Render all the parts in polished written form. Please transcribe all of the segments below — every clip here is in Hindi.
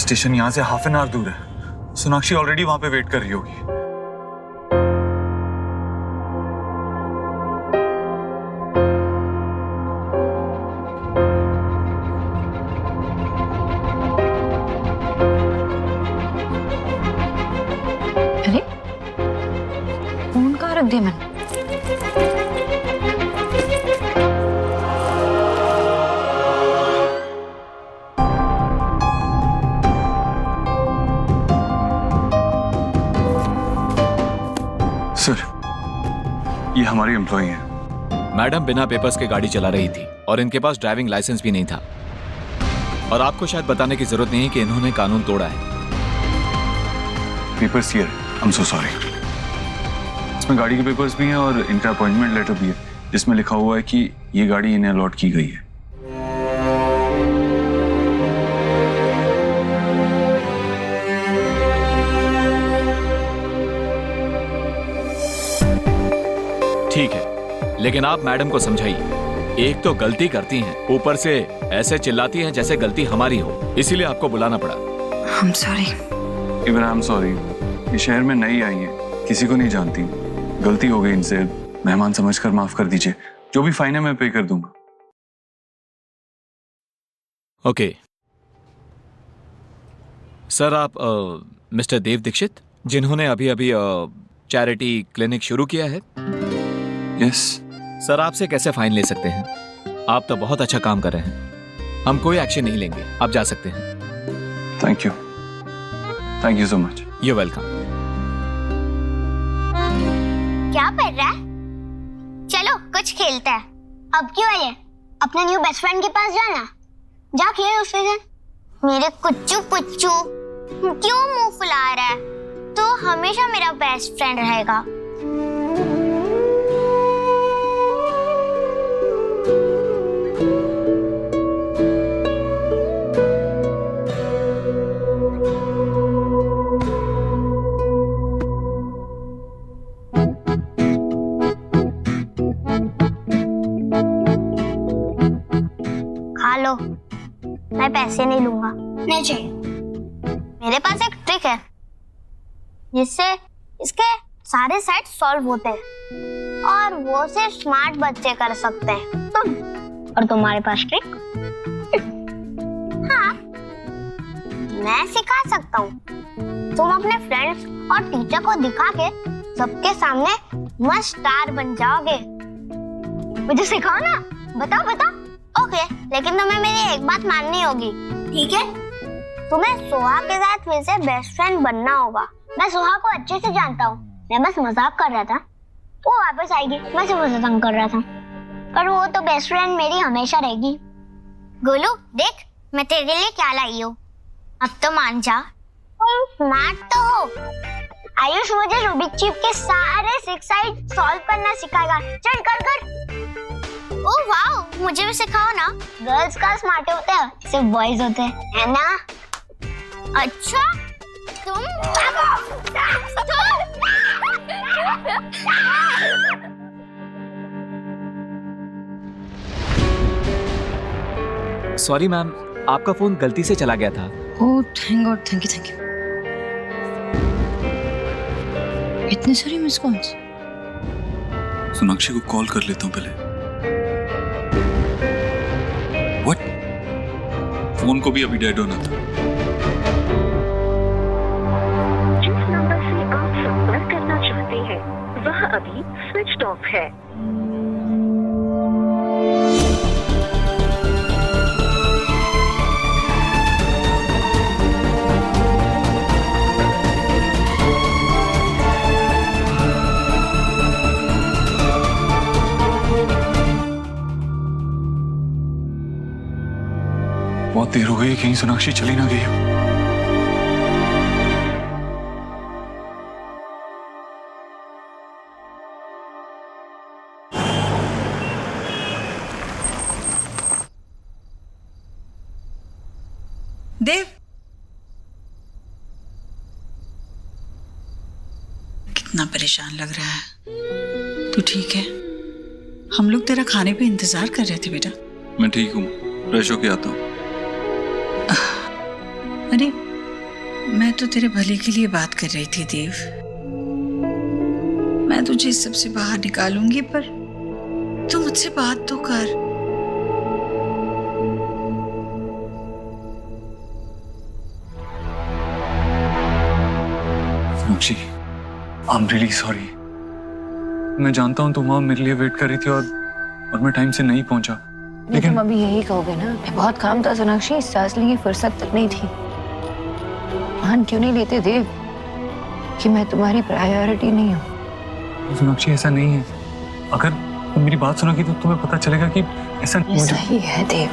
स्टेशन यहाँ से हाफ एन आवर दूर है। सोनाक्षी ऑलरेडी वहां पे वेट कर रही होगी। अरे फोन कहाँ रख दिया मैंने? सर, ये हमारी एम्प्लॉई है। मैडम बिना पेपर्स के गाड़ी चला रही थी और इनके पास ड्राइविंग लाइसेंस भी नहीं था। और आपको शायद बताने की जरूरत नहीं है कि इन्होंने कानून तोड़ा है। Papers here, I am so sorry. इसमें गाड़ी के पेपर्स भी हैं और इनका अपॉइंटमेंट लेटर भी है, जिसमें लिखा हुआ है कि ये गाड़ी इन्हें अलॉट की गई है। ठीक है, लेकिन आप मैडम को समझाइए। एक तो गलती करती हैं, ऊपर से ऐसे चिल्लाती हैं जैसे गलती हमारी हो, इसीलिए आपको बुलाना पड़ा। I'm sorry। Even I am sorry. ये शहर में नई आई है, किसी को नहीं जानती। गलती हो गई इनसे, मेहमान समझकर माफ कर दीजिए। जो भी फाइन है मैं पे कर दूंगा। ओके सर, आप मिस्टर देव दीक्षित, जिन्होंने अभी अभी चैरिटी क्लिनिक शुरू किया है? यस। सर, आपसे कैसे फाइन ले सकते हैं? आप तो बहुत अच्छा काम कर रहे हैं। हम कोई एक्शन नहीं लेंगे, आप जा सकते हैं। Thank you so much. You welcome. क्या पढ़ रहा है? चलो कुछ खेलते हैं। अब क्यों आई है? अपने न्यू बेस्ट फ्रेंड के पास जाना। जा खेल उसके साथ। मेरे कुच्चू पुच्चू क्यों मुंह फुला रहा है? तो हमेशा मेरा बेस्ट फ्रेंड रहेगा। खा लो, मैं पैसे नहीं लूंगा। नहीं चाहिए। मेरे पास एक ट्रिक है जिससे इसके सारे सेट सॉल्व होते हैं और वो सिर्फ स्मार्ट बच्चे कर सकते हैं। तुम और तुम्हारे पास ट्रिक? हाँ, मैं सिखा सकता हूँ। तुम अपने फ्रेंड्स और टीचर को दिखा के सबके सामने मस्त स्टार बन जाओगे। मुझे सिखाओ ना। बताओ बताओ। ओके, लेकिन तुम्हें मेरी एक बात माननी होगी, ठीक है? तुम्हें सोहा के साथ फिर से बेस्ट फ्रेंड बनना होगा। मैं सोहा को अच्छे से जानता हूँ, मैं बस मजाक कर रहा था। वो वापस आएगी, मैं सिर्फ उसे तंग कर रहा था। पर वो तो बेस्ट फ्रेंड मेरी हमेशा रहेगी। गोलू देख, मैं तेरे लिए क्या लाई हूँ। अब तो मान जा, तुम स्मार्ट तो हो। आयुष मुझे रूबिक क्यूब के सारे 6 साइड सॉल्व करना सिखाएगा। चल कर कर। ओह वाओ, मुझे भी सिखाओ ना। गर्ल्स का स्मार्ट होते हैं, सिर्फ बॉयज होते हैं, है ना? अच्छा, तुम सॉरी मैम, आपका फोन गलती से चला गया था। Oh thank God, thank you. इतने सारे मिस कॉल्स। सोनाक्षी को कॉल कर लेता हूँ पहले। व्हाट? फोन को भी अभी डेड होना था। जिस नंबर से आप संपर्क करना चाहते हैं वह अभी स्विच ऑफ है। बहुत देर हो गई, कहीं सोनाक्षी चली ना गई हो। देव, कितना परेशान लग रहा है। तू ठीक है? हम लोग तेरा खाने पे इंतजार कर रहे थे बेटा। मैं ठीक हूँ, फ्रेश होके आता हूँ। अरे मैं तो तेरे भले के लिए बात कर रही थी देव। मैं तुझे इस सबसे बाहर निकालूंगी, पर तू मुझसे बात तो कर। Sonakshi, I am really sorry. मैं जानता हूँ तुम वहां मेरे लिए वेट कर रही थी और मैं टाइम से नहीं पहुंचा। लेकिन तुम अभी यही कहोगे ना, बहुत काम था सोनाक्षी, सांस लेने की फुर्सत तक नहीं थी। मान क्यों नहीं लेते देव कि मैं तुम्हारी प्रायोरिटी नहीं हूँ? सोनाक्षी ऐसा नहीं है। अगर तुम मेरी बात सुनोगी तो तुम्हें पता चलेगा कि ऐसा ही है देव,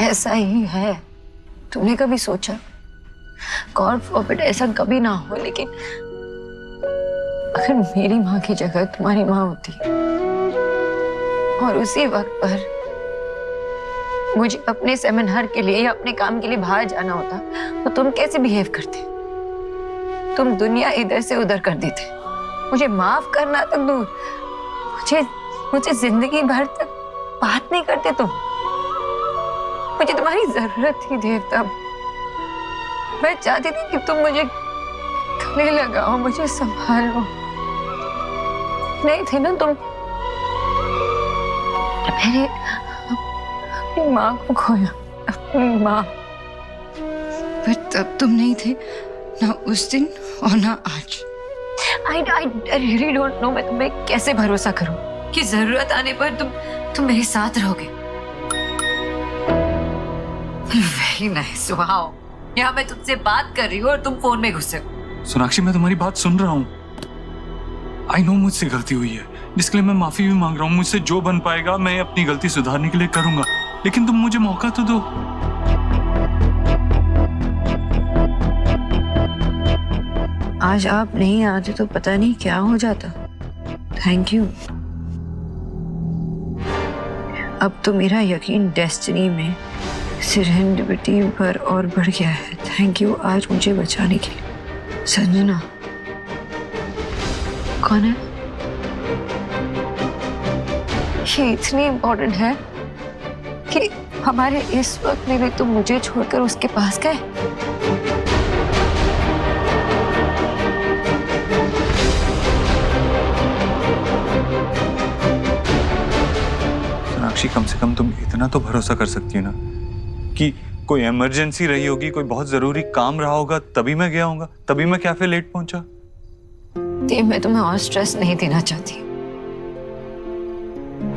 ऐसा ही है। तुमने कभी सोचा गॉड फॉरबिड ऐसा कभी ना हो, लेकिन अगर मेरी माँ की जगह तुम्हारी माँ होती और उसी वक्त पर मुझे अपने सेमिनार के लिए या अपने काम के लिए बाहर जाना होता, तो तुम कैसे बिहेव करते? तुम दुनिया इधर से उधर कर देते। मुझे माफ करना तक दूर, मुझे जिंदगी भर तक बात नहीं करते तुम। मुझे तुम्हारी जरूरत थी देव तब। मैं चाहती थी कि तुम मुझे गले लगाओ, मुझे संभालो। नहीं थे ना तुम। मैंने अपनी माँ को खोया, अपनी माँ। पर तब तुम नहीं थे, ना उस दिन और ना आज। I really don't know मैं तुम्हें कैसे भरोसा करूं कि जरूरत आने पर तुम मेरे साथ रहोगे। Very nice, wow। यहाँ मैं तुमसे बात कर रही हूँ और तुम फोन में घुसे हो। सोनाक्षी, मैं तुम्हारी बात सुन रहा हूँ। आई नो मुझसे गलती हुई है, जिसके लिए मैं माफी भी मांग रहा हूँ। मुझसे जो बन पाएगा मैं अपनी गलती सुधारने के लिए करूंगा, लेकिन तुम मुझे मौका तो दो। आज आप नहीं आते तो पता नहीं क्या हो जाता। Thank you. अब तो मेरा यकीन डेस्टिनी में, सेरेंडिपिटी पर और बढ़ गया है। थैंक यू आज मुझे बचाने के लिए। संजना कौन है? ये इतनी इम्पोर्टेंट है कि हमारे इस वक्त में भी तुम मुझे छोड़कर उसके पास गए। सोनाक्षी, कम से कम तुम इतना तो भरोसा कर सकती हो ना कि कोई इमरजेंसी रही होगी, कोई बहुत जरूरी काम रहा होगा, तभी मैं गया होऊंगा, तभी मैं कैफे लेट पहुंचा। देव, मैं तुम्हें और स्ट्रेस नहीं देना चाहती।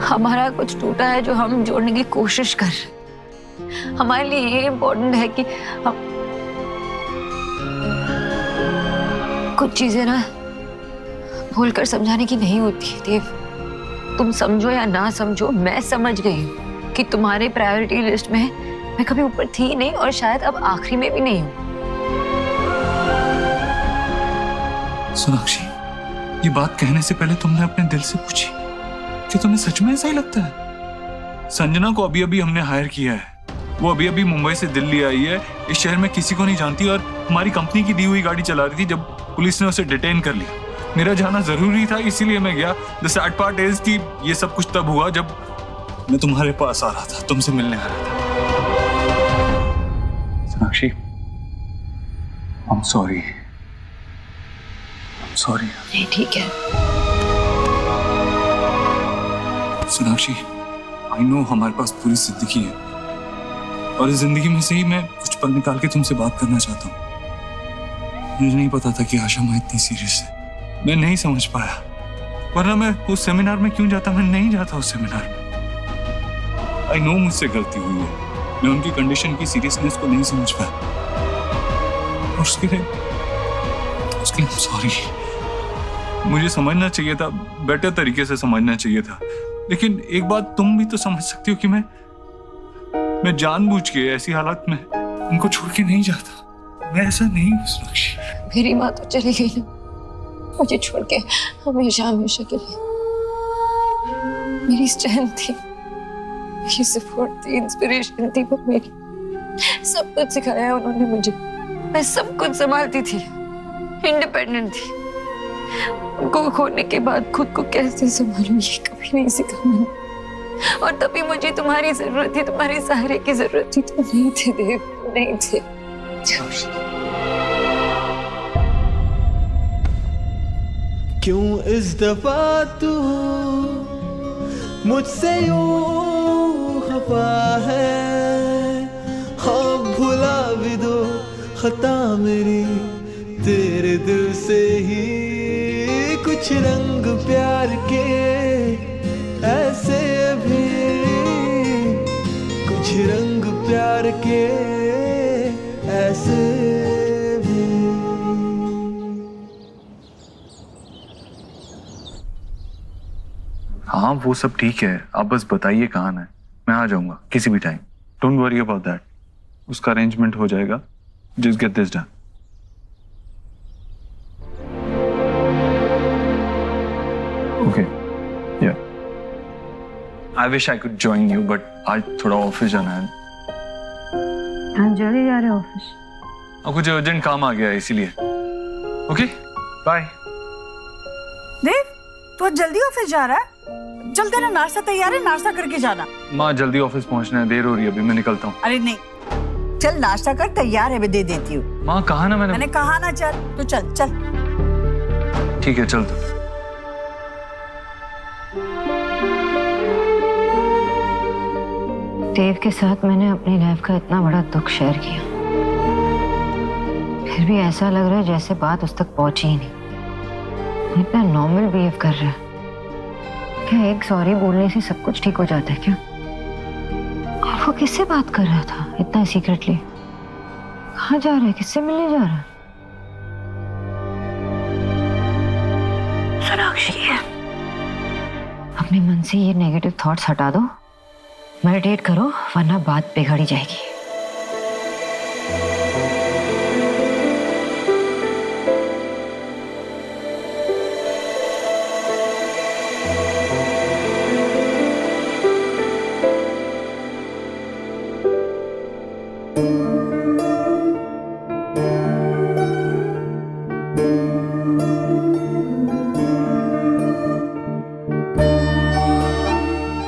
हमारा कुछ टूटा है जो हम जोड़ने की कोशिश कर रहे। हमारे लिए ये इम्पोर्टेंट है कि हम कुछ चीजें ना भूलकर समझाने की नहीं होती। देव, तुम समझो या ना समझो, मैं समझ गई हूँ कि तुम्हारे प्रायोरिटी लिस्ट में मैं कभी ऊपर थी नहीं और शायद अब आखिरी में भी नहीं हूँ। सोनाक्षी, ये बात कहने से पहले तुमने अपने दिल से पूछी कि तुम्हें सच में ऐसा ही लगता है? संजना को अभी अभी हमने हायर किया है। वो अभी अभी मुंबई से दिल्ली आई है, इस शहर में किसी को नहीं जानती और हमारी कंपनी की दी हुई गाड़ी चला रही थी जब पुलिस ने उसे डिटेन कर लिया। मेरा जाना जरूरी था, इसीलिए मैं गया। द सैड पार्ट इज कि ये सब कुछ तब हुआ जब मैं तुम्हारे पास आ रहा था, तुमसे मिलने आ रहा था। Sonakshi, I am sorry. Sorry. नहीं, ठीक है। सोनाक्षी, आई नो हमारे पास पूरी जिंदगी है और इस जिंदगी में से ही मैं कुछ पल निकाल के तुमसे बात करना चाहता हूँ। मुझे नहीं पता था कि आशा माँ इतनी सीरियस है। मैं नहीं समझ पाया, वरना मैं उस सेमिनार में क्यों जाता? मैं नहीं जाता उस सेमिनार में। आई नो मुझसे गलती हुई है, मैं उनकी कंडीशन की सीरियसनेस को नहीं समझ पाया और उसके लिए सॉरी। मुझे समझना चाहिए था, बेटर तरीके से समझना चाहिए था। लेकिन एक बात तुम भी तो समझ सकती हो कि मैं जानबूझ के ऐसी हालत में उनको छोड़ के नहीं जाता। मैं ऐसा नहीं हूँ सोनाक्षी। मेरी माँ तो चली गई ना, मुझे छोड़ के हमेशा हमेशा के लिए। मेरी स्ट्रेंथ थी, मेरी सपोर्ट थी, इंस्पिरेशन थी, पर मेरी सब कुछ सिखाया उन्होंने मुझे। मैं सब कुछ संभालती थी, इंडिपेंडेंट थी। उनको खोने के बाद खुद को कैसे संभालूं ये कभी नहीं सीखा मैंने। और तभी मुझे तुम्हारी जरूरत थी, तुम्हारे सहारे की जरूरत थी। तुम नहीं थे देव, तुम नहीं थे। क्यों इस दफा तू मुझसे यूं खफा है, हाँ भुला भी दो खता मेरी, तेरे दिल से ही कुछ रंग प्यार के ऐसे भी, कुछ रंग प्यार के ऐसे भी। हाँ वो सब ठीक है, आप बस बताइए कहाँ है, मैं आ जाऊंगा किसी भी time. Don't worry about that, उसका अरेंजमेंट हो जाएगा। Just get this done. Okay yeah I wish I could join you, but आज थोड़ा ऑफिस जाना है। हाँ जल्दी जा रहे ऑफिस? और कुछ अर्जेंट काम आ गया है इसीलिए। Okay bye. देव, तू आज जल्दी ऑफिस जा रहा है? चल तेरा नाश्ता तैयार है, नाश्ता करके जाना। माँ जल्दी ऑफिस पहुंचना है, देर हो रही है अभी, मैं निकलता हूँ। अरे नहीं, चल नाश्ता कर, तैयार है, मैं दे देती हूँ। माँ कहा ना मैंने कहा ना चल, तो चल चल। ठीक है चल। देव के साथ मैंने अपनी लाइफ का इतना बड़ा दुख शेयर किया, फिर भी ऐसा लग रहा है जैसे बात उस तक पहुंची ही नहीं। इतना नॉर्मल बिहेव कर रहा है। क्या एक सॉरी बोलने से सब कुछ ठीक हो जाता है क्या? और वो किससे बात कर रहा था इतना सीक्रेटली? कहाँ जा रहा है, किससे मिलने जा रहा है? सोनाक्षी, अपने मन से ये नेगेटिव थॉट्स हटा दो, मेडिटेट करो, वरना बात बिगड़ जाएगी।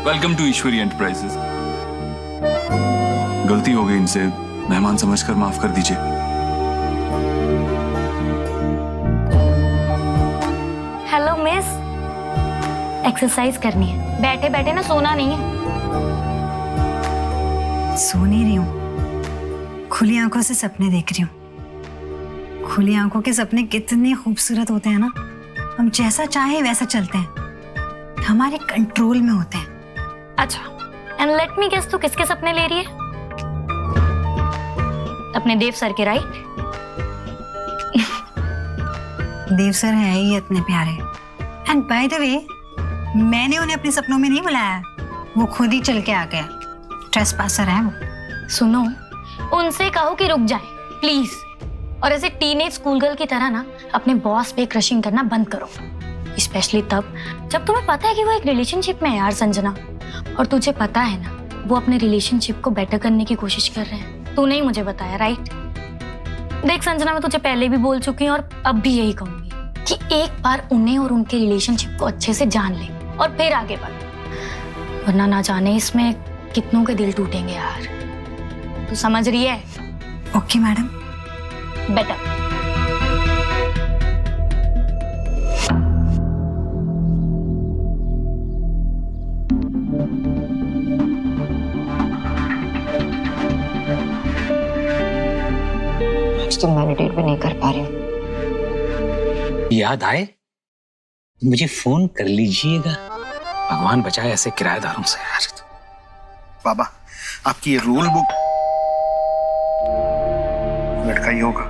Welcome to Ishwari enterprises. गलती हो गई, इनसे मेहमान समझकर माफ कर दीजिए। हेलो मिस, एक्सरसाइज करनी है, बैठे बैठे ना सोना नहीं है। सो नहीं रही हूँ, खुली आंखों से सपने देख रही हूँ। खुली आंखों के सपने कितने खूबसूरत होते हैं ना, हम जैसा चाहे वैसा चलते हैं, हमारे कंट्रोल में होते हैं। अच्छा, एंड लेट मी गेस, तू किसके सपने ले रही है? अपने देव सर के, राइट? देव सर है ही इतने प्यारे। एंड बाय द वे, मैंने उन्हें अपने सपनों में नहीं बुलाया, वो खुद ही चल के आ गया। ट्रेसपासर है वो। सुनो, उनसे कहो कि रुक जाए प्लीज, और ऐसे टीनेज स्कूल गर्ल की तरह ना अपने बॉस पे क्रशिंग करना बंद करो, स्पेशली तब जब तुम्हें पता है कि वो एक रिलेशनशिप में है यार संजना, और तुझे पता है ना वो अपने रिलेशनशिप को बेटर करने की कोशिश कर रहे हैं। तूने ही मुझे बताया, राइट? देख संजना, मैं तुझे पहले भी बोल चुकी हूँ और अब भी यही कहूंगी कि एक बार उन्हें और उनके रिलेशनशिप को अच्छे से जान ले और फिर आगे बढ़, वरना ना जाने इसमें कितनों के दिल टूटेंगे यार। तू समझ रही है? Okay madam. बेटर। तो मेडिटेट भी नहीं कर पा रही हूँ। याद आए मुझे फोन कर लीजिएगा। भगवान बचाए ऐसे किराएदारों से यार। बाबा, आपकी ये रूल बुक, लड़का ही होगा।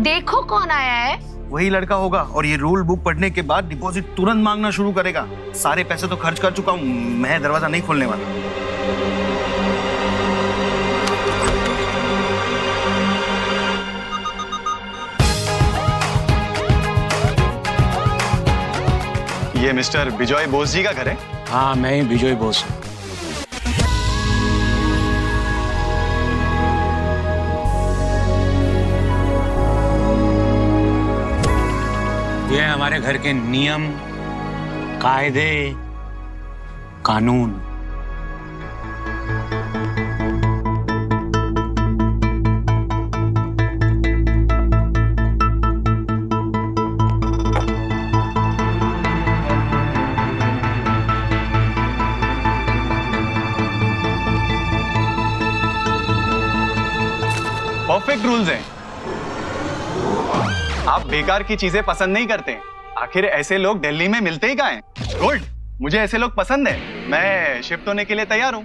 देखो कौन आया है। वही लड़का होगा, और ये रूल बुक पढ़ने के बाद डिपॉजिट तुरंत मांगना शुरू करेगा। सारे पैसे तो खर्च कर चुका हूं, मैं दरवाजा नहीं खोलने वाला। ये मिस्टर बिजॉय बोस जी का घर है? हाँ, मैं ही बिजॉय बोस हूँ। ये हमारे घर के नियम, कायदे, कानून। परफेक्ट रूल्स हैं। आप बेकार की चीजें पसंद नहीं करते। आखिर ऐसे लोग दिल्ली में मिलते ही कहाँ हैं? गुड, मुझे ऐसे लोग पसंद है। मैं शिफ्ट होने के लिए तैयार हूँ।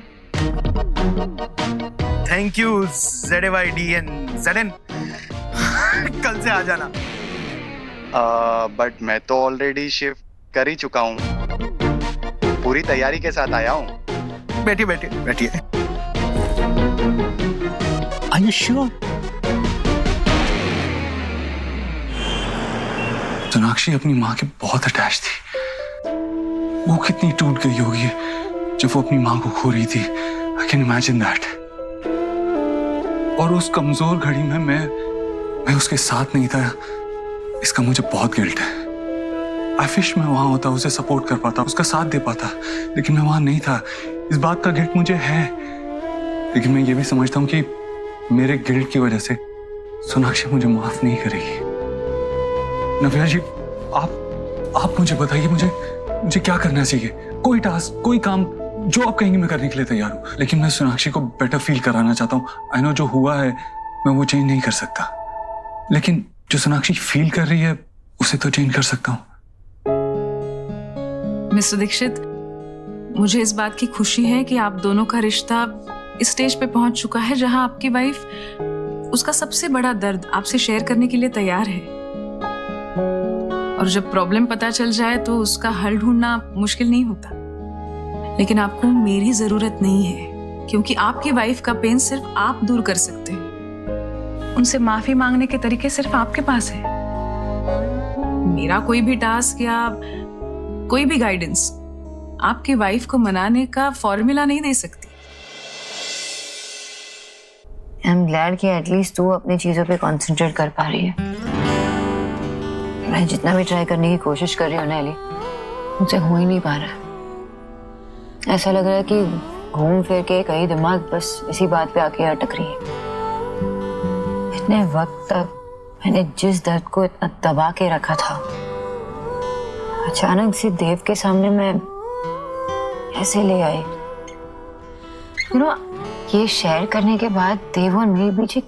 थैंक यू ZAYDN कल से आ जाना। बट मैं तो ऑलरेडी शिफ्ट कर ही चुका हूँ, पूरी तैयारी के साथ आया हूँ। बैठिए बैठिए बैठिए। Are you sure? सोनाक्षी अपनी माँ के बहुत अटैच थी। वो कितनी टूट गई होगी जब वो अपनी माँ को खो रही थी। I can imagine that. और उस कमजोर घड़ी में मैं उसके साथ नहीं था, इसका मुझे बहुत गिल्ट है। आई विश मैं वहां होता, उसे सपोर्ट कर पाता, उसका साथ दे पाता, लेकिन मैं वहां नहीं था। इस बात का गिल्ट मुझे है, लेकिन मैं ये भी समझता हूँ कि मेरे गिल्ट की वजह से सोनाक्षी मुझे माफ नहीं करेगी। नव्या जी, आप मुझे बताइए, मुझे क्या करना चाहिए? कोई टास्क, कोई काम जो आप कहेंगे मैं करने के लिए तैयार हूँ, लेकिन मैं सोनाक्षी को बेटर फील कराना चाहता हूँ। आई नो जो हुआ है मैं वो चेंज नहीं कर सकता, लेकिन जो सोनाक्षी फील कर रही है उसे तो चेंज कर सकता हूँ। मिस्टर दीक्षित, मुझे इस बात की खुशी है कि आप दोनों का रिश्ता इस स्टेज पे पहुंच चुका है जहां आपकी वाइफ उसका सबसे बड़ा दर्द आपसे शेयर करने के लिए तैयार है। और जब प्रॉब्लम पता चल जाए तो उसका हल ढूंढना मुश्किल नहीं होता। लेकिन आपको मेरी जरूरत नहीं है, क्योंकि आपकी वाइफ का पेन सिर्फ आप दूर कर सकते हैं। उनसे माफी मांगने के तरीके सिर्फ आपके पास है। मेरा कोई भी टास्क या कोई भी गाइडेंस आपकी वाइफ को मनाने का फॉर्मूला नहीं दे सकती। आई एम ग्लैड कि एटलीस्ट तू अपनी चीजों पे कंसंट्रेट कर पा रही है। मैं जितना भी ट्राई करने की कोशिश कर रही हूँ ना एली, मुझसे हो ही नहीं पा रहा। ऐसा लग रहा है कि घूम फिर के कहीं दिमाग बस इसी बात पे आके अटक रही है। इतने वक्त तक मैंने जिस दर्द को इतना दबा के रखा था, अचानक से देव के सामने मैं ऐसे ले आई। यू नो, ये शेयर करने के बाद देव और मेरे बीच एक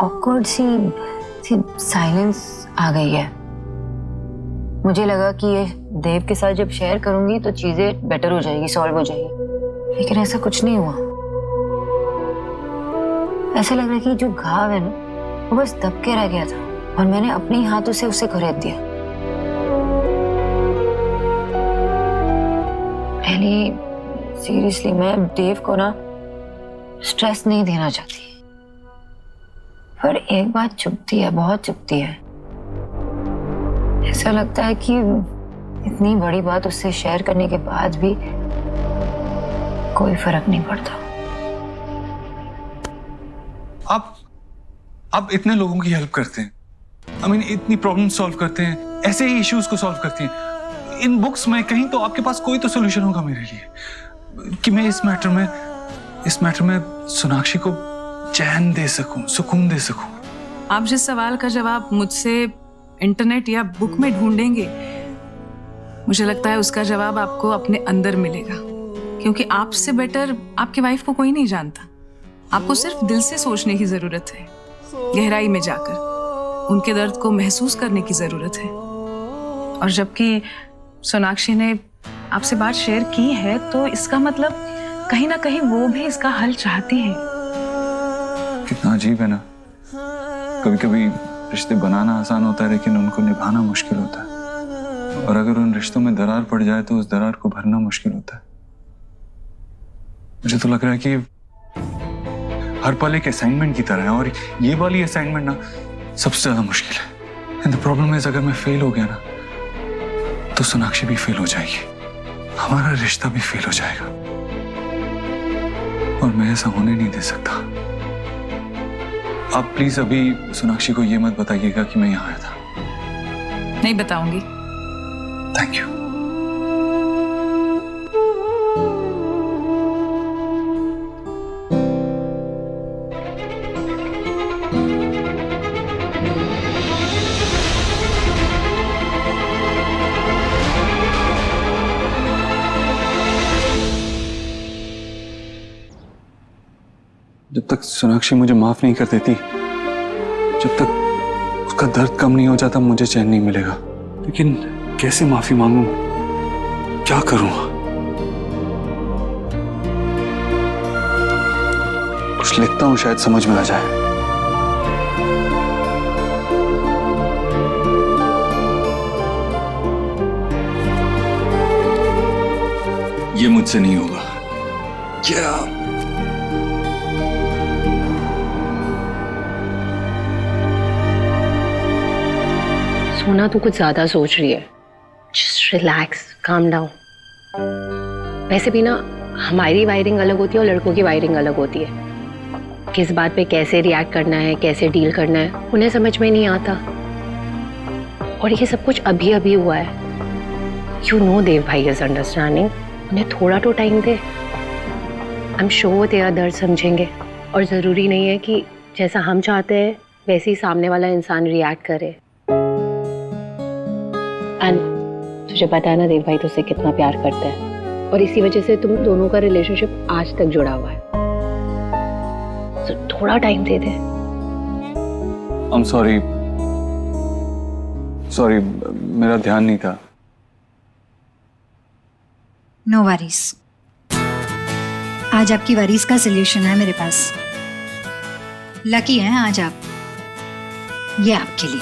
ऑकवर्ड सी साइलेंस आ गई है। मुझे लगा कि ये देव के साथ जब शेयर करूंगी तो चीजें बेटर हो जाएगी, सॉल्व हो जाएगी, लेकिन ऐसा कुछ नहीं हुआ। ऐसा लग रहा है कि जो घाव है ना वो बस दब के रह गया था और मैंने अपने हाथों से उसे खरीद दिया। सीरियसली मैं देव को ना स्ट्रेस नहीं देना चाहती, पर एक बात चुभती है, बहुत चुभती है। ऐसा लगता है कि इतनी बड़ी बात उससे शेयर करने के बाद भी कोई फर्क नहीं पड़ता। आप इतने लोगों की हेल्प करते हैं, आई मीन इतनी प्रॉब्लम सॉल्व करते हैं, ऐसे ही इश्यूज को सॉल्व करते हैं। इन बुक्स में कहीं तो आपके पास कोई तो सोल्यूशन होगा मेरे लिए, कि मैं इस मैटर में सोनाक्षी को चैन दे सकूं, सुकून दे सकूं। आप जिस सवाल का जवाब मुझसे इंटरनेट या बुक में ढूंढेंगे, मुझे लगता है उसका जवाब आपको अपने अंदर मिलेगा, क्योंकि आपसे बेटर आपकी वाइफ को कोई नहीं जानता। आपको सिर्फ दिल से सोचने की जरूरत है, गहराई में जाकर उनके दर्द को महसूस करने की जरूरत है। और जबकि सोनाक्षी ने आपसे बात शेयर की है, तो इसका मतलब कहीं ना कहीं वो भी इसका हल चाहती है। कितना अजीब है ना, कभी कभी रिश्ते बनाना आसान होता है लेकिन उनको निभाना मुश्किल होता है, और अगर उन रिश्तों में दरार पड़ जाए तो उस दरार को भरना मुश्किल होता है। मुझे तो लग रहा है कि हर पल एक असाइनमेंट की तरह है, और ये वाली असाइनमेंट ना सबसे ज्यादा मुश्किल है। एंड द प्रॉब्लम इज, अगर मैं फेल हो गया ना तो सोनाक्षी भी फेल हो जाएगी, हमारा रिश्ता भी फेल हो जाएगा, और मैं ऐसा होने नहीं दे सकता। आप प्लीज अभी सोनाक्षी को ये मत बताइएगा कि मैं यहाँ आया था। नहीं बताऊंगी। Thank you. जब तक सोनाक्षी मुझे माफ नहीं कर देती जब तक उसका दर्द कम नहीं हो जाता मुझे चैन नहीं मिलेगा। लेकिन कैसे माफी मांगूं, क्या करूं? कुछ लिखता हूं, शायद समझ में आ जाए। ये मुझसे नहीं होगा। क्या सोना तू कुछ ज्यादा सोच रही है। Just relax, calm down. वैसे भी ना हमारी वायरिंग अलग होती है और लड़कों की वायरिंग अलग होती है। किस बात पे कैसे रिएक्ट करना है, कैसे डील करना है, उन्हें समझ में नहीं आता। और ये सब कुछ अभी अभी हुआ है। यू नो देव भाई इज अंडरस्टैंडिंग। उन्हें थोड़ा तो time they. I am sure तेरा दर्द समझेंगे। और ज़रूरी नहीं है कि जैसा हम चाहते हैं वैसे ही सामने वाला इंसान रिएक्ट करे। एंड तुझे पता है ना देव भाई तुझसे कितना प्यार करता है, और इसी वजह से तुम दोनों का रिलेशनशिप आज तक जुड़ा हुआ है। तो थोड़ा time they they. I'm sorry, मेरा ध्यान नहीं था। No worries. आज आपकी वरीज का सलूशन है मेरे पास। लकी हैं आज आप। ये आपके लिए।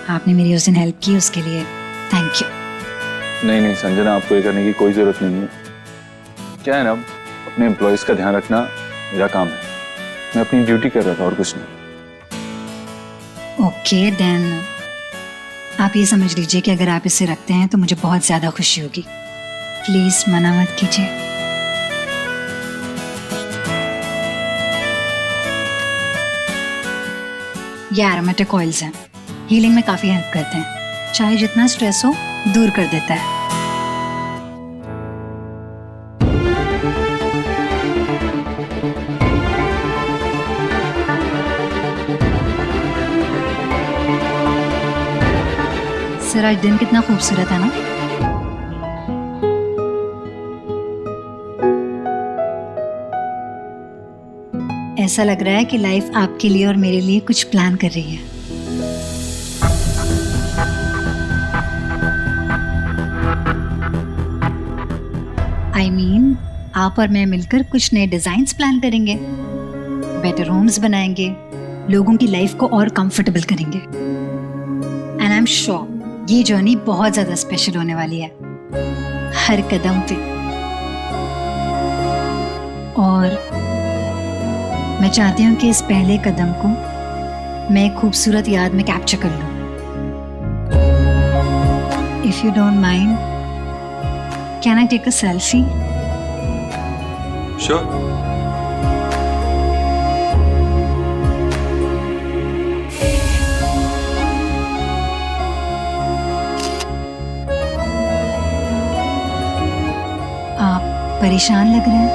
आपने मेरी उस दिन हेल्प की, उसके लिए थैंक यू। नहीं संजना, आपको ये करने की कोई जरूरत नहीं है। क्या है ना, अपने एम्प्लॉयज का ध्यान रखना मेरा काम है। मैं अपनी ड्यूटी कर रहा था और कुछ नहीं। ओके देन आप ये समझ लीजिए कि अगर आप इसे रखते हैं तो मुझे बहुत ज्यादा खुशी होगी। प्लीज मना मत कीजिए। ये एरोमेटिक ऑयल्स हैं, हीलिंग में काफी हेल्प करते हैं। चाहे जितना स्ट्रेस हो दूर कर देता है। सर आज दिन कितना खूबसूरत है ना। ऐसा लग रहा है कि लाइफ आपके लिए और मेरे लिए कुछ प्लान कर रही है। I mean, आप और मैं मिलकर कुछ नए डिजाइन्स प्लान करेंगे, बेटर होम्स बनाएंगे, लोगों की लाइफ को और कंफर्टेबल करेंगे। एंड आई एम श्योर ये जर्नी बहुत ज्यादा स्पेशल होने वाली है, हर कदम पे। और मैं चाहती हूँ कि इस पहले कदम को मैं एक खूबसूरत याद में कैप्चर कर लूँ। If you don't mind, can I take a selfie? Sure. परेशान लग रहे हैं।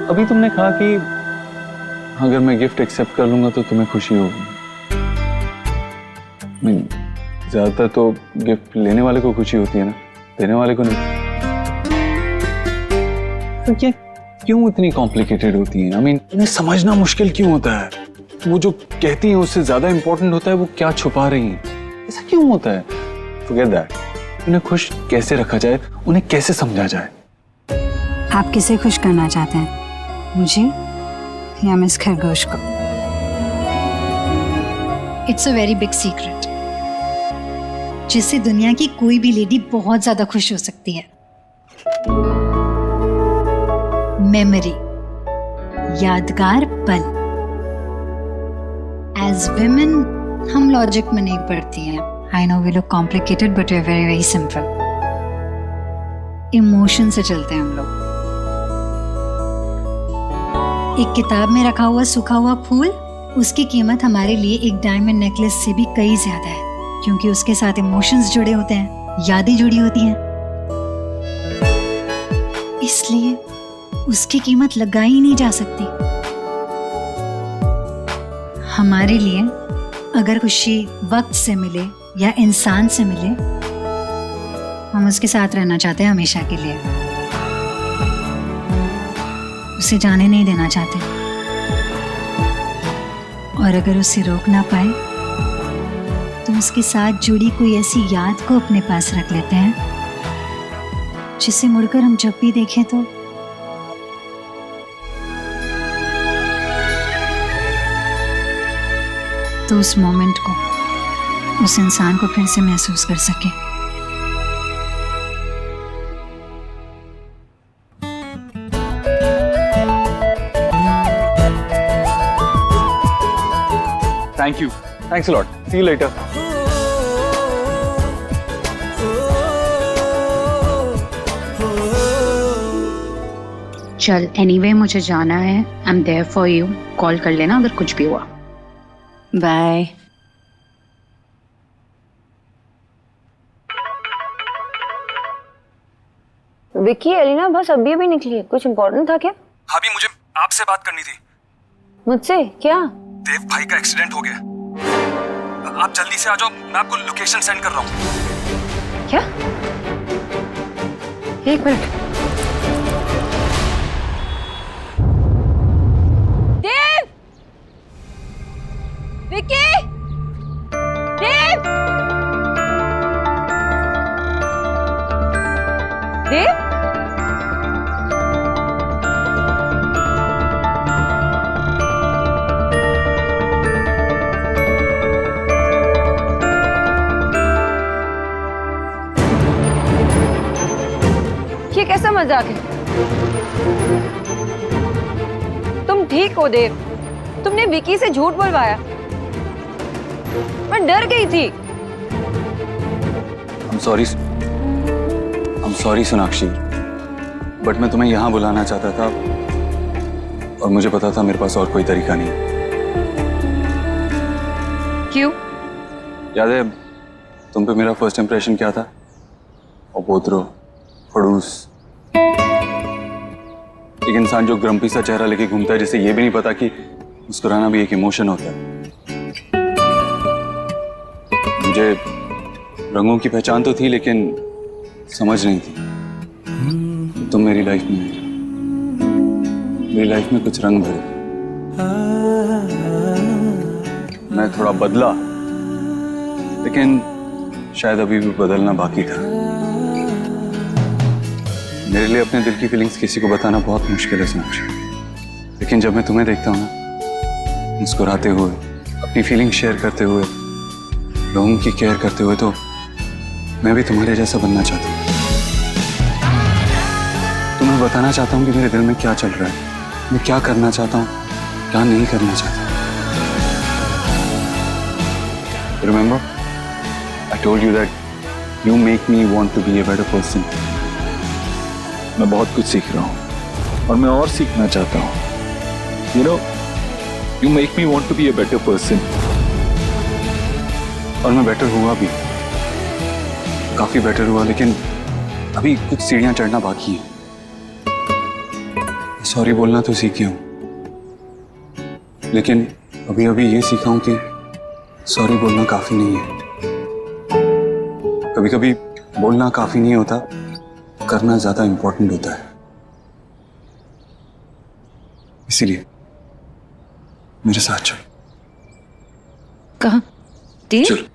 अभी तुमने कहा कि अगर मैं गिफ्ट एक्सेप्ट कर लूंगा तो तुम्हें खुशी होगी। ज्यादातर तो गिफ्ट लेने वाले को खुशी होती है ना, देने वाले को नहीं। तो ये क्यों इतनी कॉम्प्लिकेटेड होती है? इन्हें समझना मुश्किल क्यों होता है? वो जो कहती हैं उससे ज्यादा इंपॉर्टेंट होता है वो क्या छुपा रही हैं। ऐसा क्यों होता है? Forget that. उन्हें खुश कैसे रखा जाए, उन्हें कैसे समझा जाए? आप किसे खुश करना चाहते हैं, मुझे या मिस खरगोश को? It's a very big secret जिससे दुनिया की कोई भी लेडी बहुत ज्यादा खुश हो सकती है। मेमोरी, यादगार पल। एज विमेन हम लॉजिक में नहीं पढ़ती हैं। I know we look complicated but we are very very simple. Emotion से चलते हैं हम लोग। एक किताब में रखा हुआ सूखा हुआ फूल, उसकी कीमत हमारे लिए एक डायमंड नेकलेस से भी कई ज्यादा है, क्योंकि उसके साथ इमोशंस जुड़े होते हैं, यादें जुड़ी होती हैं। इसलिए उसकी कीमत लगाई नहीं जा सकती। हमारे लिए अगर खुशी वक्त से मिले या इंसान से मिले, हम उसके साथ रहना चाहते हैं हमेशा के लिए। उसे जाने नहीं देना चाहते, और अगर उसे रोक ना पाए तो उसके साथ जुड़ी कोई ऐसी याद को अपने पास रख लेते हैं जिसे मुड़कर हम जब भी देखें तो उस मोमेंट को, उस इंसान को फिर से महसूस कर सके। Thank you, thanks a lot, see you later. चल एनीवे मुझे जाना है, I am there for you, call कर लेना अगर कुछ भी हुआ। बाय। विक्की, एलिना बस अभी अभी निकली है, कुछ इम्पोर्टेंट था क्या? भाभी मुझे आपसे बात करनी थी। मुझसे क्या? देव भाई का एक्सीडेंट हो गया, आप जल्दी से आ जाओ, मैं आपको लोकेशन सेंड कर रहा हूँ। क्या? एक मिनट। देव! विक्की! देव! देव? ये कैसा मजाक है? तुम ठीक हो देव? तुमने विकी से झूठ बुलवाया, मैं डर गई थी। I'm sorry सोनाक्षी, बट मैं तुम्हें यहाँ बुलाना चाहता था और मुझे पता था मेरे पास और कोई तरीका नहीं। क्यों? याद है तुम पे मेरा फर्स्ट इंप्रेशन क्या था? अपोत्रो, खड़ूस, एक इंसान जो ग्रम्पी सा चेहरा लेके घूमता है, जिसे ये भी नहीं पता कि मुस्कुराना भी एक इमोशन होता है। मुझे रंगों की पहचान तो थी लेकिन समझ नहीं थी तुम मेरी लाइफ में, मेरी लाइफ में कुछ रंग भरे। मैं थोड़ा बदला, लेकिन शायद अभी भी बदलना बाकी था। मेरे लिए अपने दिल की फीलिंग्स किसी को बताना बहुत मुश्किल है सोनाक्षी, लेकिन जब मैं तुम्हें देखता हूँ ना, मुस्कुराते हुए, अपनी फीलिंग शेयर करते हुए, लोगों की केयर करते हुए, तो मैं भी तुम्हारे जैसा बनना चाहता हूँ। तुम्हें बताना चाहता हूँ कि मेरे दिल में क्या चल रहा है, मैं क्या करना चाहता हूँ, क्या नहीं करना चाहता। Remember, I told you that you make me want to be a better person. मैं बहुत कुछ सीख रहा हूँ और मैं और सीखना चाहता हूँ। You know, you make me want to be a better person. और मैं बेटर हुआ भी, काफी बेटर हुआ, लेकिन अभी कुछ सीढ़ियां चढ़ना बाकी है। सॉरी बोलना तो सीख गया हूं, लेकिन अभी अभी ये सीखा हूं कि सॉरी बोलना काफी नहीं है। कभी कभी बोलना काफी नहीं होता, करना ज्यादा इंपॉर्टेंट होता है। इसीलिए मेरे साथ चल। कहाँ? चल।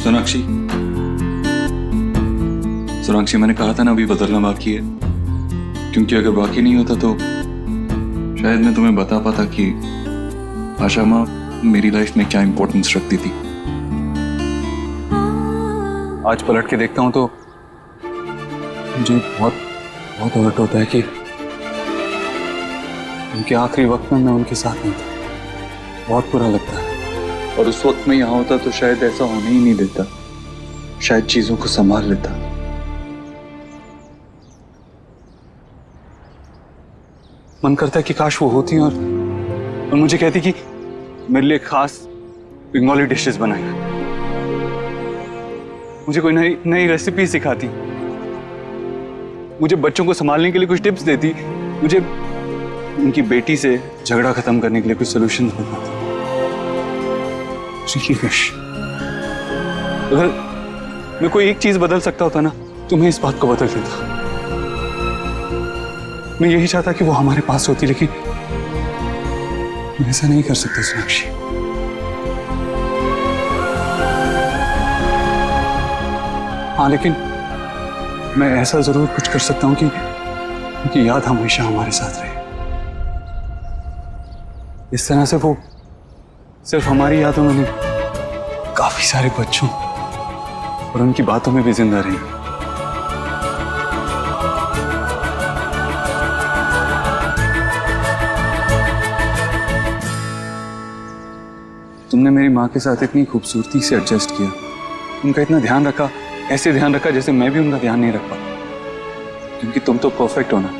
सोनाक्षी, सोनाक्षी, मैंने कहा था ना अभी बदलना बाकी है। क्योंकि अगर बाकी नहीं होता तो शायद मैं तुम्हें बता पाता कि आशा माँ मेरी लाइफ में क्या इंपॉर्टेंस रखती थी। आज पलट के देखता हूँ तो मुझे बहुत बहुत हर्ट होता है कि उनके आखिरी वक्त में मैं उनके साथ नहीं था। बहुत बुरा लगता है। और उस वक्त में यहाँ होता तो शायद ऐसा होने ही नहीं देता, शायद चीजों को संभाल लेता। मन करता है कि काश वो होती और मुझे कहती कि मेरे लिए खास बंगाली डिशेस बनाई, मुझे कोई नई नई रेसिपी सिखाती, मुझे बच्चों को संभालने के लिए कुछ टिप्स देती, मुझे उनकी बेटी से झगड़ा खत्म करने के लिए कुछ सॉल्यूशन बताती। अगर मैं कोई एक चीज बदल सकता होता ना तो मैं इस बात को बदल देता। मैं यही चाहता कि वो हमारे पास होती, लेकिन मैं ऐसा नहीं कर सकता सोनाक्षी। हाँ, लेकिन मैं ऐसा जरूर कुछ कर सकता हूं कि उनकी याद हमेशा हमारे साथ रहे। इस तरह से वो सिर्फ हमारी यादों में नहीं, काफी सारे बच्चों और उनकी बातों में भी जिंदा रही। तुमने मेरी माँ के साथ इतनी खूबसूरती से एडजस्ट किया, उनका इतना ध्यान रखा, ऐसे ध्यान रखा जैसे मैं भी उनका ध्यान नहीं रख पाता, क्योंकि तुम तो परफेक्ट हो ना।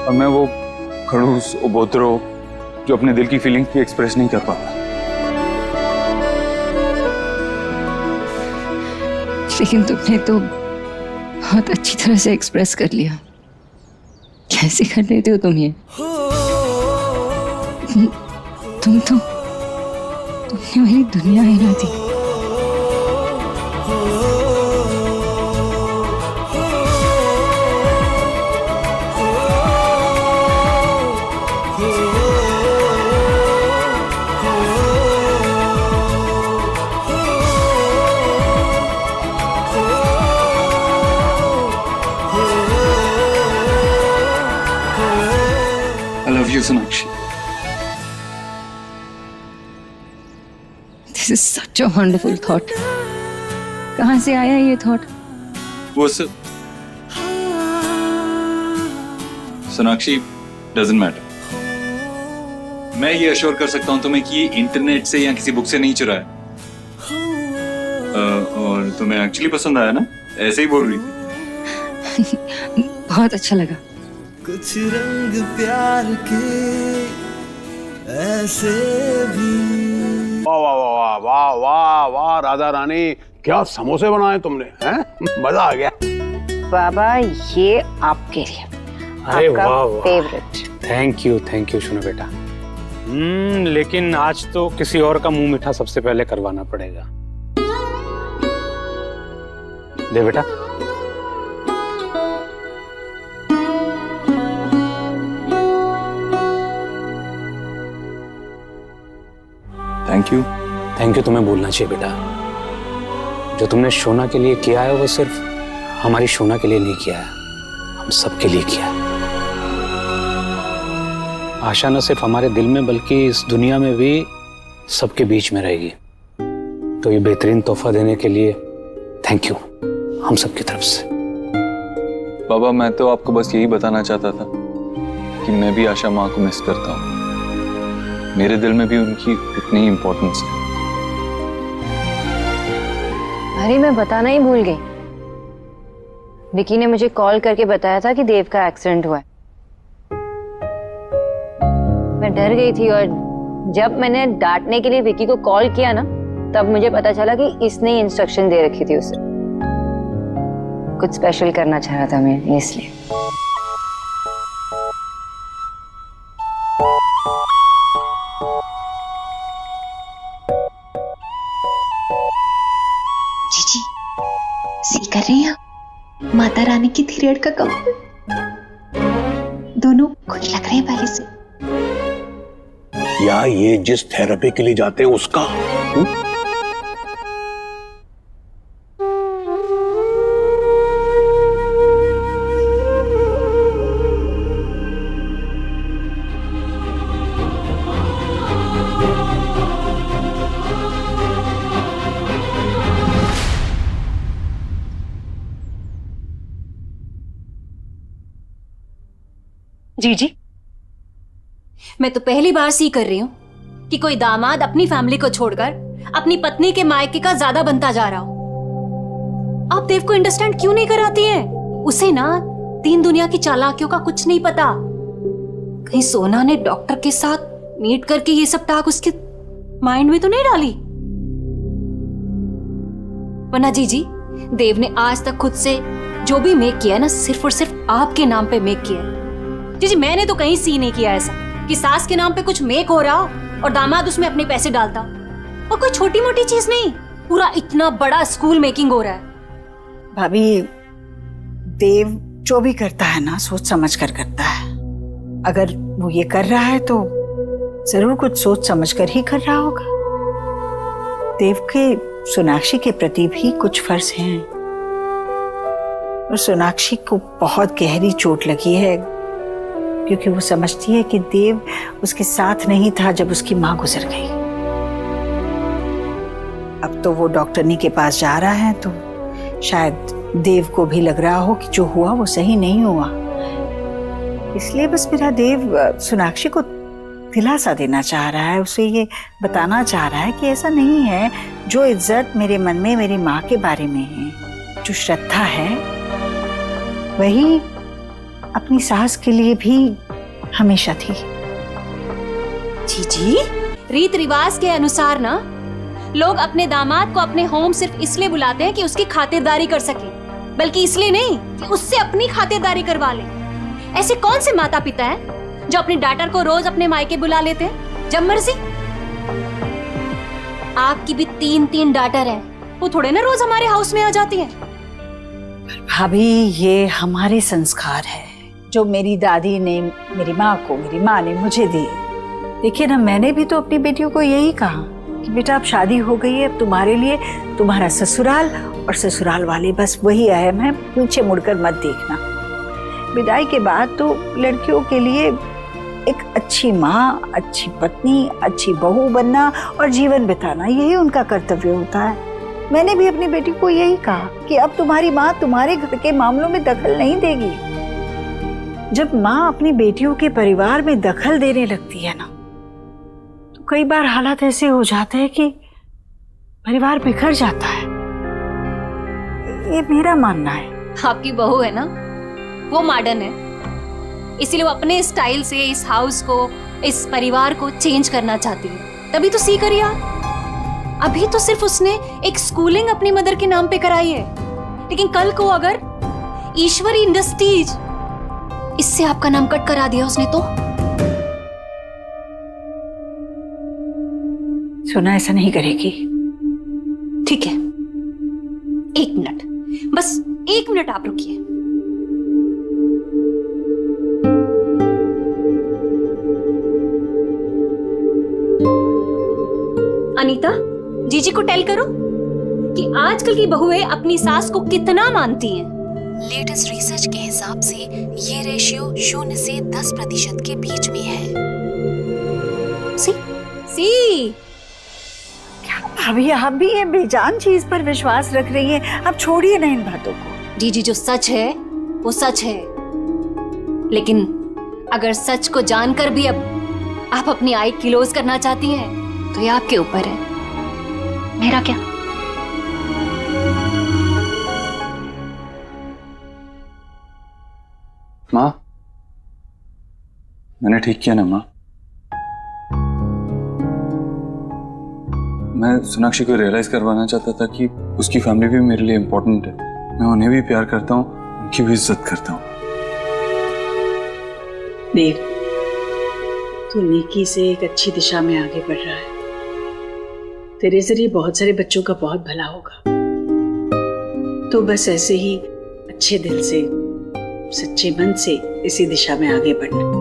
और मैं वो खड़ूस उबोतरो जो अपने दिल की फीलिंग्स भी एक्सप्रेस नहीं कर पाता। लेकिन तुमने तो बहुत अच्छी तरह से एक्सप्रेस कर लिया। कैसे कर लेते हो तुम ये? तुमने मेरी दुनिया हिला दी। I love you, Sonakshi. This is such a wonderful thought. कहाँ से आया ये थॉट? वो सब सोनाक्षी डजंट मैटर। मैं ये अश्योर कर सकता हूँ तुम्हें कि ये इंटरनेट से या किसी बुक से नहीं चुराया। और तुम्हें एक्चुअली पसंद आया ना, ऐसे ही बोल रही थी। बहुत अच्छा लगा। कुछ रंग प्यार के ऐसे भी। वाह वाह वाह वाह वाह वाह राधा रानी, क्या समोसे बनाए तुमने, हैं? मजा आ गया। बाबा ये आपके लिए, अरे आपका वाह वाह, फेवरेट। थैंक यू सुनो बेटा। लेकिन आज तो किसी और का मुंह मीठा सबसे पहले करवाना पड़ेगा। दे बेटा। थैंक यू तुम्हें बोलना चाहिए बेटा। जो तुमने शोना के लिए किया है वो सिर्फ हमारी शोना के लिए नहीं किया है, हम सबके लिए किया है। आशा न सिर्फ हमारे दिल में बल्कि इस दुनिया में भी सबके बीच में रहेगी। तो ये बेहतरीन तोहफा देने के लिए थैंक यू हम सबकी तरफ से। बाबा, मैं तो आपको बस यही बताना चाहता था कि मैं भी आशा माँ को मिस करता हूँ। मेरे दिल में भी उनकी उतनी ही इम्पोर्टेंस है। अरे मैं बताना ही भूल गई। विकी ने मुझे कॉल करके बताया था कि देव का एक्सीडेंट हुआ है। मैं डर गई थी और जब मैंने डांटने के लिए विकी को कॉल किया ना, तब मुझे पता चला कि इसने इंस्ट्रक्शन दे रखी थी उसे। कुछ स्पेशल करना चाह रहा था मैं, इसलिए। जीजी सी कर रही हैं माता रानी की थीरेड का कम दोनों खुश लग रहे हैं पहले से। या ये जिस थेरेपी के लिए जाते हैं उसका? जी, मैं तो पहली बार सी कर रही हूँ कि कोई दामाद अपनी फैमिली को छोड़कर अपनी पत्नी के मायके का ज्यादा बनता जा रहा हो। आप देव को अंडरस्टैंड क्यों नहीं कराती हैं? उसे ना तीन दुनिया की चालाकियों का कुछ नहीं पता। कहीं सोना ने डॉक्टर के साथ मीट करके ये सब टाक उसके माइंड में तो नहीं डाली? वरना जी, देव ने आज तक खुद से जो भी मेक किया है ना, सिर्फ और सिर्फ आपके नाम पे मेक किया है। जी, मैंने तो कहीं सी नहीं किया ऐसा कि सास के नाम पे कुछ मेक हो रहा हो और दामाद उसमें अपने पैसे डालता। और कोई छोटी मोटी चीज नहीं, पूरा इतना बड़ा स्कूल मेकिंग हो रहा है। भाभी, देव जो भी करता है ना सोच समझ कर करता है। अगर वो ये कर रहा है तो जरूर कुछ सोच समझ कर ही कर रहा होगा। देव के सोनाक्षी के प्रति भी कुछ फर्ज हैं और सोनाक्षी को बहुत गहरी चोट लगी है क्योंकि वो समझती है कि देव उसके साथ नहीं था जब उसकी माँ गुजर गई। अब तो वो डॉक्टरनी के पास जा रहा है तो शायद देव को भी लग रहा हो कि जो हुआ वो सही नहीं हुआ। इसलिए बस मेरा देव सोनाक्षी को दिलासा देना चाह रहा है, उसे ये बताना चाह रहा है कि ऐसा नहीं है। जो इज्जत मेरे मन में मेरी माँ के बारे में है, जो श्रद्धा है, वही अपनी सास के लिए भी हमेशा थी। जी, रीत रिवाज के अनुसार ना लोग अपने दामाद को अपने होम सिर्फ इसलिए बुलाते हैं कि उसकी खातिरदारी कर सके, बल्कि इसलिए नहीं कि उससे अपनी खातिरदारी करवा ले। ऐसे कौन से माता पिता हैं जो अपने डॉटर को रोज अपने मायके बुला लेते हैं जब मर्जी? आपकी भी तीन डॉटर हैं, वो थोड़े ना रोज हमारे हाउस में आ जाती हैं। भाभी, ये हमारे संस्कार है जो मेरी दादी ने मेरी माँ को, मेरी माँ ने मुझे दिए। देखिए ना, मैंने भी तो अपनी बेटियों को यही कहा कि बेटा अब शादी हो गई है, अब तुम्हारे लिए तुम्हारा ससुराल और ससुराल वाले बस वही अहम है, पीछे मुड़कर मत देखना। विदाई के बाद तो लड़कियों के लिए एक अच्छी माँ, अच्छी पत्नी, अच्छी बहू बनना और जीवन बिताना, यही उनका कर्तव्य होता है। मैंने भी अपनी बेटी को यही कहा कि अब तुम्हारी माँ तुम्हारे घर के मामलों में दखल नहीं देगी। जब माँ अपनी बेटियों के परिवार में दखल देने लगती है ना, तो कई बार हालात ऐसे हो जाते हैं कि परिवार बिखर जाता है। ये मेरा मानना है। आपकी बहू है ना, वो मॉडर्न है, इसीलिए वो अपने स्टाइल से इस हाउस को, इस परिवार को चेंज करना चाहती है। तभी तो सी करिए आप। अभी तो सिर्फ उसने एक स्कूलिंग अपनी मदर के नाम पे कराई है, लेकिन कल को अगर ईश्वरी इंडस्ट्रीज इससे आपका नाम कट करा दिया उसने तो? सोना ऐसा नहीं करेगी। ठीक है, 1 मिनट, बस 1 मिनट आप रुकिए। अनीता, जीजी को टेल करो कि आजकल की बहुएं अपनी सास को कितना मानती हैं। लेटेस्ट रिसर्च के हिसाब से ये रेशियो 0 से 10% के बीच में है। सी भाभी, आप भी ये बेजान चीज पर विश्वास रख रही हैं। आप छोड़िए ना इन बातों को। जीजी, जो सच है वो सच है, लेकिन अगर सच को जानकर भी अब आप अपनी आई क्लोज करना चाहती हैं तो ये आपके ऊपर है, मेरा क्या। माँ, मैंने ठीक किया ना माँ? मैं सोनाक्षी को रियलाइज करवाना चाहता था कि उसकी फैमिली भी मेरे लिए इम्पोर्टेंट है। मैं उन्हें भी प्यार करता हूँ, उनकी भी इज्जत करता हूँ। देव, तू नेकी से एक अच्छी दिशा में आगे बढ़ रहा है। तेरे जरिए बहुत सारे बच्चों का बहुत भला होगा। तो बस ऐसे ही अच्छे दिल से, सच्चे मन से इसी दिशा में आगे बढ़ना।